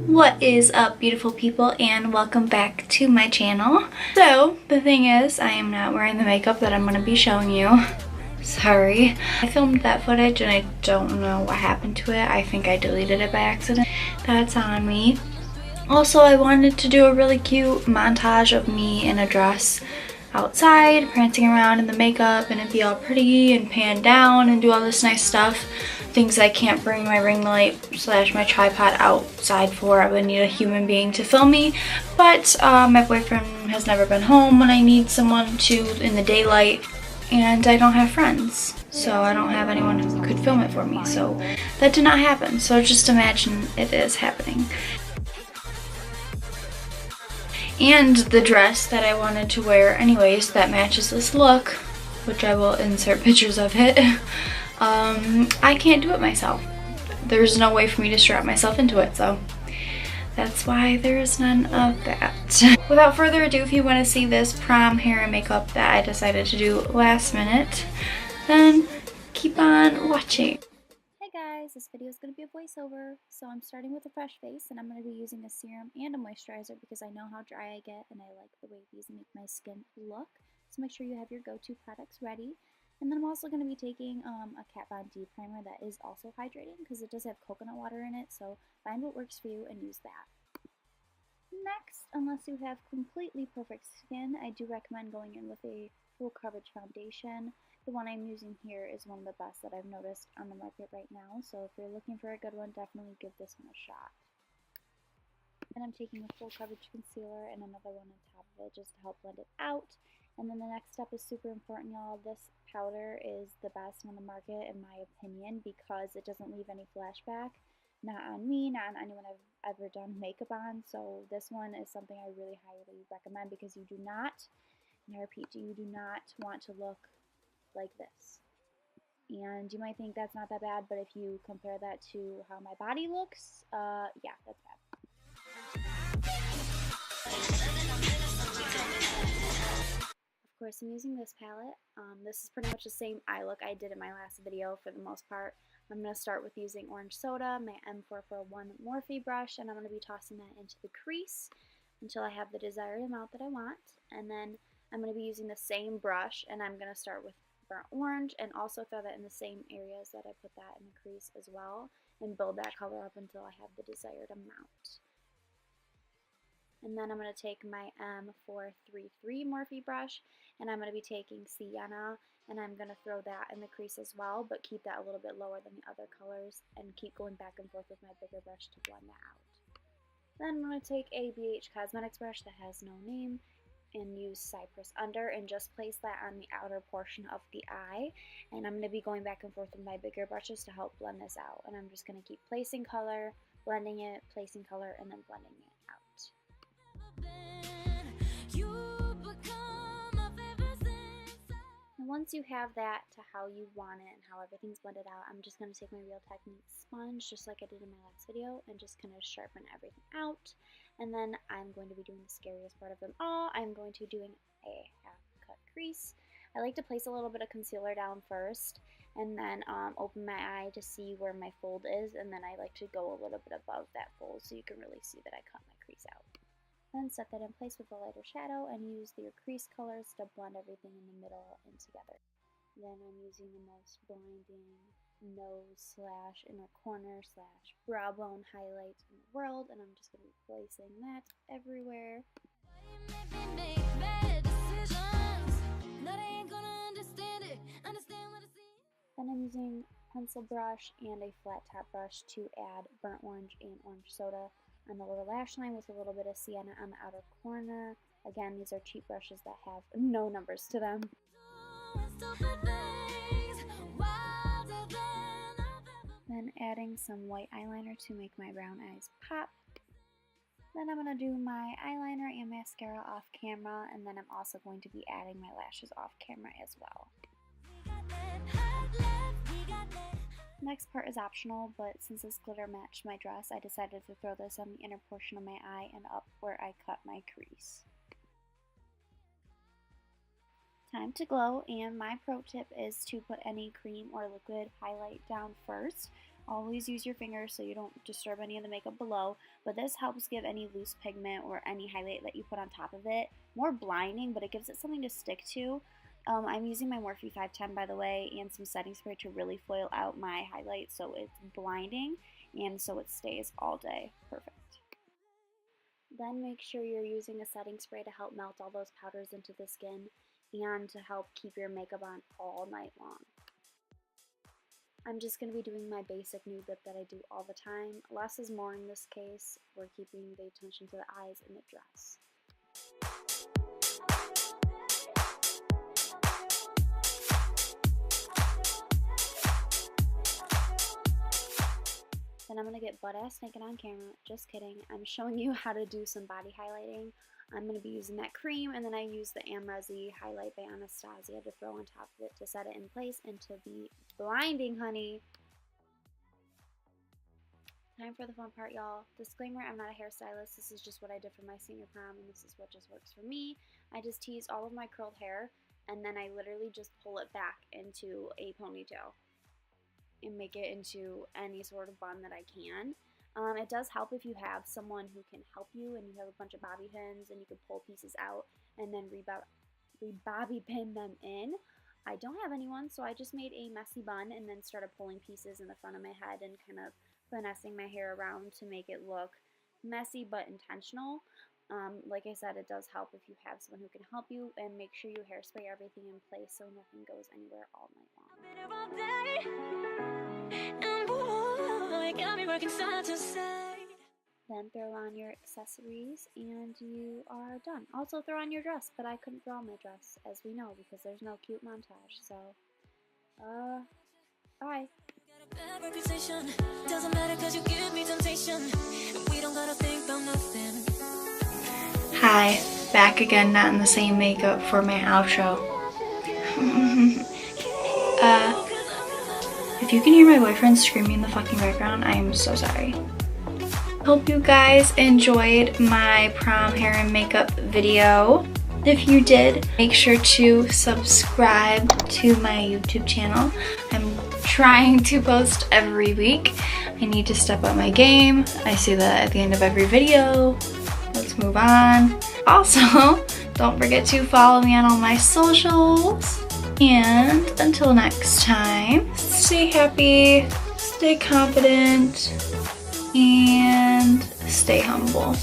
What is up, beautiful people, and welcome back to my channel. So the thing is, I am not wearing the makeup that I'm going to be showing you. Sorry. I filmed that footage and I don't know what happened to it. I think I deleted it by accident. That's on me. Also, I wanted to do a really cute montage of me in a dress outside, prancing around in the makeup, and it'd be all pretty and pan down and do all this nice stuff. Things I can't bring my ring light / my tripod outside for. I would need a human being to film me, but my boyfriend has never been home when I need someone to in the daylight, and I don't have friends, so I don't have anyone who could film it for me, so that did not happen. So just imagine it is happening. And the dress that I wanted to wear anyways that matches this look, which I will insert pictures of it, I can't do it myself. There's no way for me to strap myself into it, so that's why there's none of that. Without further ado, if you want to see this prom hair and makeup that I decided to do last minute, then keep on watching. Hey guys, this video is going to be a voiceover. So I'm starting with a fresh face, and I'm going to be using a serum and a moisturizer because I know how dry I get and I like the way these make my skin look. So make sure you have your go-to products ready. And then I'm also going to be taking a Kat Von D primer that is also hydrating because it does have coconut water in it. So find what works for you and use that. Next, unless you have completely perfect skin, I do recommend going in with a full coverage foundation. The one I'm using here is one of the best that I've noticed on the market right now, so if you're looking for a good one, definitely give this one a shot. And I'm taking a full coverage concealer and another one on top of it just to help blend it out. And then the next step is super important, y'all. This powder is the best on the market in my opinion because it doesn't leave any flashback. Not on me, not on anyone I've ever done makeup on, so this one is something I really highly recommend because you do not, and I repeat, you do not want to look like this. And you might think that's not that bad, but if you compare that to how my body looks, yeah, that's bad. Of course, I'm using this palette. This is pretty much the same eye look I did in my last video for the most part. I'm going to start with using Orange Soda, my M441 Morphe brush, and I'm going to be tossing that into the crease until I have the desired amount that I want. And then I'm going to be using the same brush, and I'm going to start with burnt orange and also throw that in the same areas that I put that in the crease as well and build that color up until I have the desired amount. And then I'm going to take my M433 Morphe brush, and I'm going to be taking Sienna, and I'm going to throw that in the crease as well, but keep that a little bit lower than the other colors, and keep going back and forth with my bigger brush to blend that out. Then I'm going to take ABH Cosmetics brush that has no name, and use Cypress Under, and just place that on the outer portion of the eye. And I'm going to be going back and forth with my bigger brushes to help blend this out. And I'm just going to keep placing color, blending it, placing color, and then blending it out. And once you have that to how you want it and how everything's blended out, I'm just going to take my Real Techniques sponge, just like I did in my last video, and just kind of sharpen everything out. And then I'm going to be doing the scariest part of them all. I'm going to be doing a half cut crease. I like to place a little bit of concealer down first, and then open my eye to see where my fold is, and then I like to go a little bit above that fold so you can really see that I cut my crease out. Then set that in place with a lighter shadow and use your crease colors to blend everything in the middle and together. Then I'm using the most blinding nose / inner corner / brow bone highlight in the world, and I'm just going to be placing that everywhere. Then I'm using pencil brush and a flat top brush to add burnt orange and orange soda on the lower lash line with a little bit of sienna on the outer corner. Again, these are cheap brushes that have no numbers to them. Then adding some white eyeliner to make my brown eyes pop. Then I'm going to do my eyeliner and mascara off camera, and then I'm also going to be adding my lashes off camera as well. Next part is optional, but since this glitter matched my dress, I decided to throw this on the inner portion of my eye and up where I cut my crease. Time to glow, and my pro tip is to put any cream or liquid highlight down first. Always use your fingers so you don't disturb any of the makeup below, but this helps give any loose pigment or any highlight that you put on top of it more blinding, but it gives it something to stick to. I'm using my Morphe 510, by the way, and some setting spray to really foil out my highlight so it's blinding and so it stays all day. Perfect. Then make sure you're using a setting spray to help melt all those powders into the skin and to help keep your makeup on all night long. I'm just going to be doing my basic nude lip that I do all the time. Less is more in this case. We're keeping the attention to the eyes and the dress. Then I'm going to get butt-ass naked on camera. Just kidding. I'm showing you how to do some body highlighting. I'm going to be using that cream, and then I use the Amrezy Highlight by Anastasia to throw on top of it to set it in place and to be blinding, honey. Time for the fun part, y'all. Disclaimer, I'm not a hairstylist. This is just what I did for my senior prom, and this is what just works for me. I just tease all of my curled hair, and then I literally just pull it back into a ponytail and make it into any sort of bun that I can. It does help if you have someone who can help you and you have a bunch of bobby pins and you can pull pieces out and then re-bobby pin them in. I don't have anyone, so I just made a messy bun and then started pulling pieces in the front of my head and kind of finessing my hair around to make it look messy but intentional. Like I said, it does help if you have someone who can help you, and make sure you hairspray everything in place so nothing goes anywhere all night long. Then throw on your accessories and you are done. Also throw on your dress, but I couldn't throw on my dress, as we know, because there's no cute montage. So, bye. Doesn't matter 'cause you give me temptation. We don't gotta think about nothing. Hi, back again, not in the same makeup for my outro. If you can hear my boyfriend screaming in the fucking background, I am so sorry. Hope you guys enjoyed my prom hair and makeup video. If you did, make sure to subscribe to my YouTube channel. I'm trying to post every week. I need to step up my game. I say that at the end of every video. Let's move on. Also, don't forget to follow me on all my socials. And until next time, stay happy, stay confident, and stay humble.